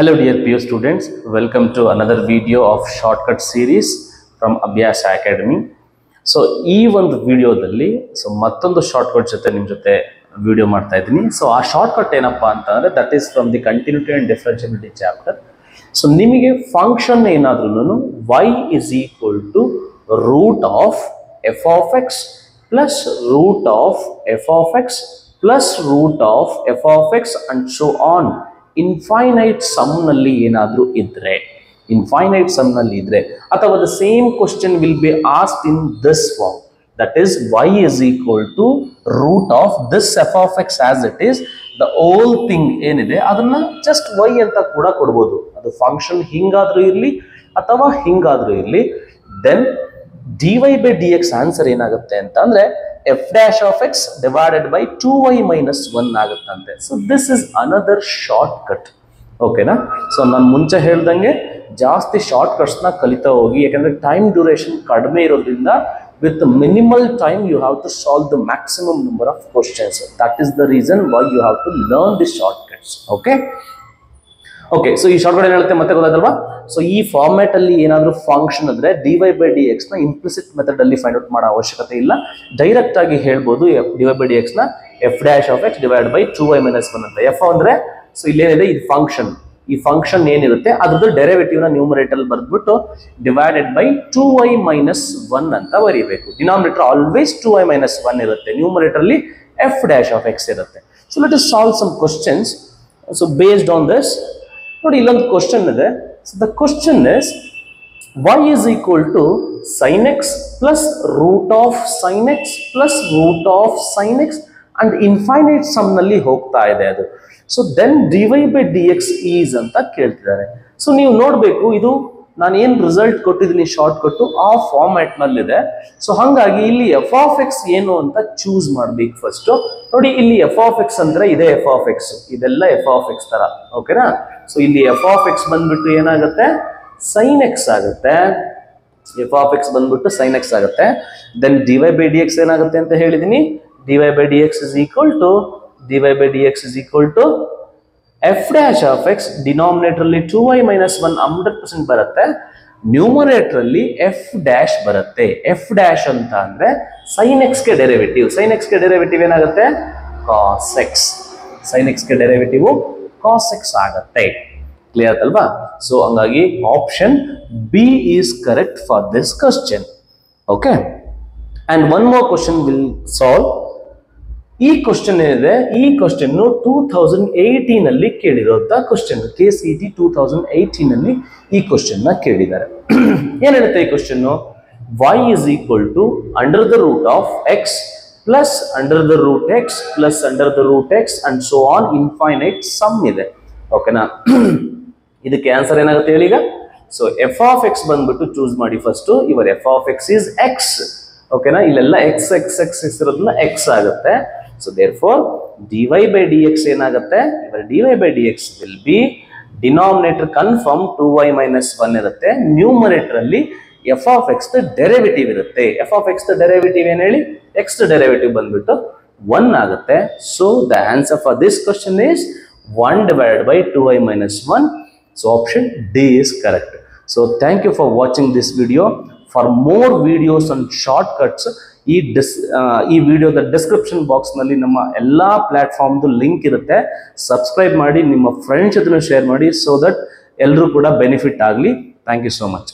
Hello dear PU students, welcome to another video of shortcut series from Abhyasa Academy. So ಈ ಒಂದು ವಿಡಿಯೋದಲ್ಲಿ ಮತ್ತೊಂದು shortcut ಜೊತೆ ನಿಮ್ಮ ಜೊತೆ ವಿಡಿಯೋ ಮಾಡ್ತಾ ಇದ್ದೀನಿ. ಸೊ ಆ ಶಾರ್ಟ್ಕಟ್ ಏನಪ್ಪಾ ಅಂತಂದ್ರೆ that is from the continuity and differentiability chapter. So ನಿಮಗೆ ಫಂಕ್ಷನ್ ಏನಾದ್ರೂ y is equal to root of f of x plus root of f of x plus root of f of x and so on infinite sum nalli enadru idre athava the same question will be asked in this form, that is y is equal to root of this f of x as it is, the whole thing enide adanna just y anta kuda kodabodu, adu function hingadru irli athava hingadru irli. Then dy by dx answer enagutte anta andre f dash of x divided by 2y minus 1 ಆಗುತ್ತಂತೆ. So this is another shortcut. ಓಕೆನಾ? ಸೊ ನಾನು ಮುಂಚೆ ಹೇಳ್ದಂಗೆ ಜಾಸ್ತಿ short cuts ನ ಕಲಿತಾ ಹೋಗಿ, ಯಾಕಂದ್ರೆ ಟೈಮ್ ಡ್ಯೂರೇಷನ್ ಕಡಿಮೆ ಇರೋದ್ರಿಂದ with minimal time you have to solve the maximum number of questions. That is the reason why you have to learn the short cuts. Okay, so ಈ ಶಾರ್ಟ್ ಕಟ್ ಏನ್ ಹೇಳುತ್ತೆ ಮತ್ತೆ ಗೊತ್ತಾಯ್ತಲ್ವಾ? ಸೊ ಈ format ಅಲ್ಲಿ ಏನಾದ್ರೂ function ಅಂದ್ರೆ dy by dx ನ implicit method ಅಲ್ಲಿ ಫೈಂಡ್ ಔಟ್ ಮಾಡೋ ಅವಶ್ಯಕತೆ ಇಲ್ಲ. ಡೈರೆಕ್ಟ್ ಆಗಿ ಹೇಳ್ಬೋದು dy by dx ನ f dash of x divided by 2y minus 1 ಅಂತ. f ಅಂದ್ರೆ ಸೊ ಇಲ್ಲೇನಿದೆ, ಇದು ಫಂಕ್ಷನ್. ಈ ಫಂಕ್ಷನ್ ಏನಿರುತ್ತೆ ಅದ್ರದ್ದು ಡೆರಿವೇಟಿವ್ ನ ನ್ಯೂಮರೇಟರ್ ಅಲ್ಲಿ ಬರ್ದ್ಬಿಟ್ಟು ಡಿವೈಡೆಡ್ ಬೈ 2y minus 1 ಅಂತ ಬರೀಬೇಕು. ಡಿನಾಮಿನೇಟರ್ ಆಲ್ವೇಸ್ 2y minus 1 ಇರುತ್ತೆ, ನ್ಯೂಮರೇಟರ್ ಅಲ್ಲಿ f dash of x ಇರುತ್ತೆ. So let us solve some questions. So based on this, ನೋಡಿ ಇಲ್ಲೊಂದು ಕ್ವಶನ್ ಇದೆ. So the question is y is equal to sin x plus root of sin x plus root of sin x and infinite sum ನಲ್ಲಿ ಹೋಗ್ತಾ ಇದೆ ಅದು. So then dy by dx is ಅಂತ ಕೇಳ್ತಿದ್ದಾರೆ. So ನೀವು ನೋಡ್ಬೇಕು, ಇದು ನಾನು ಏನ್ ರಿಸಲ್ಟ್ ಕೊಟ್ಟಿದ್ದೀನಿ ಶಾರ್ಟ್ ಕಟ್ ಆ ಫಾರ್ಮ್ಯಾಟ್ ನಲ್ಲಿ ಇದೆ. ಸೊ ಹಂಗಾಗಿ ಇಲ್ಲಿ f of x ಏನು ಅಂತ ಚೂಸ್ ಮಾಡ್ಬೇಕು ಫಸ್ಟ್. ನೋಡಿ ಇಲ್ಲಿ f of x ಅಂದ್ರೆ ಇದೆ f of x, ಇದೆಲ್ಲ f of x ತರ. ಓಕೆನಾ? ಸೊ ಇಲ್ಲಿ f of x ಬಂದ್ಬಿಟ್ಟು ಏನಾಗುತ್ತೆ, sin x ಆಗುತ್ತೆ. f of x ಬಂದ್ಬಿಟ್ಟು sin x ಆಗುತ್ತೆ. ದೆನ್ dy by dx ಏನಾಗುತ್ತೆ ಅಂತ ಹೇಳಿದೀನಿ, dy by dx is equal to f dash of x, denominator ಅಲ್ಲಿ 2y minus 1 100% ಬರುತ್ತೆ, ನ್ಯೂಮರೇಟರ್ ಅಲ್ಲಿ f dash ಬರುತ್ತೆ. f dash ಅಂತ ಅಂದ್ರೆ sin x ಗೆ ಡೆರಿವೇಟಿವ್. sin x ಗೆ ಡೆರಿವೇಟಿವ್ ಏನಾಗುತ್ತೆ, cos x. sin x ಗೆ ಡೆರಿವೇಟಿವ್ cos x ಆಗುತ್ತೆ. ಕ್ಲಿಯರ್ ಅಲ್ವಾ? ಸೊ ಹಂಗಾಗಿ option B is correct for this question. Okay, and one more question will solve. ಈ ಕ್ವಶನ್ ಏನಿದೆ, ಈ ಕ್ವಶನ್ 2018 ಅಲ್ಲಿ ಕೇಳಿರೋಂಥ ಕ್ವಶನ್. KCET 2018 ಅಲ್ಲಿ ಈ ಕ್ವಶನ್ ನ ಕೇಳಿದ್ದಾರೆ. ಏನ್ ಹೇಳುತ್ತೆ ಈ question, y is equal to under the root of x plus under the root x plus under the root x and so on infinite sum ಇದೆ. ಓಕೆನಾ? ಇದಕ್ಕೆ ಆನ್ಸರ್ ಏನಾಗುತ್ತೆ ಹೇಳಿ ಈಗ. ಸೊ f of x ಬಂದ್ಬಿಟ್ಟು ಚೂಸ್ ಮಾಡಿ first. ಇವರ್ f of x is x. ಓಕೆನಾ? ಇಲ್ಲೆಲ್ಲ x ಇರೋದ್ರಿಂದ x ಆಗುತ್ತೆ. So therefore dy by dx ಏನಾಗುತ್ತೆ, ಇವರ dy by dx will be denominator confirm 2y minus 1 ಇರುತ್ತೆ, ನ್ಯೂಮರೇಟರ್ ಅಲ್ಲಿ f of x the derivative ಇರುತ್ತೆ. f of x the derivative ಏನು ಹೇಳಿ, x ದ ಡೆರಿವೇಟಿವ್ ಬಂದ್ಬಿಟ್ಟು 1 ಆಗುತ್ತೆ. So the answer for this question is 1 divided by 2y minus 1. So option D is correct. So thank you for watching this video. For more videos on shortcuts, ಈ ವಿಡಿಯೋದ description box ನಲ್ಲಿ ನಮ್ಮ ಎಲ್ಲಾ ಪ್ಲಾಟ್ಫಾರ್ಮ್ದು link ಇರುತ್ತೆ. Subscribe ಮಾಡಿ, ನಿಮ್ಮ friends ಜೊತೆ share ಮಾಡಿ, ಸೊ ದಟ್ ಎಲ್ಲರೂ ಕೂಡ ಬೆನಿಫಿಟ್ ಆಗಲಿ. Thank you so much.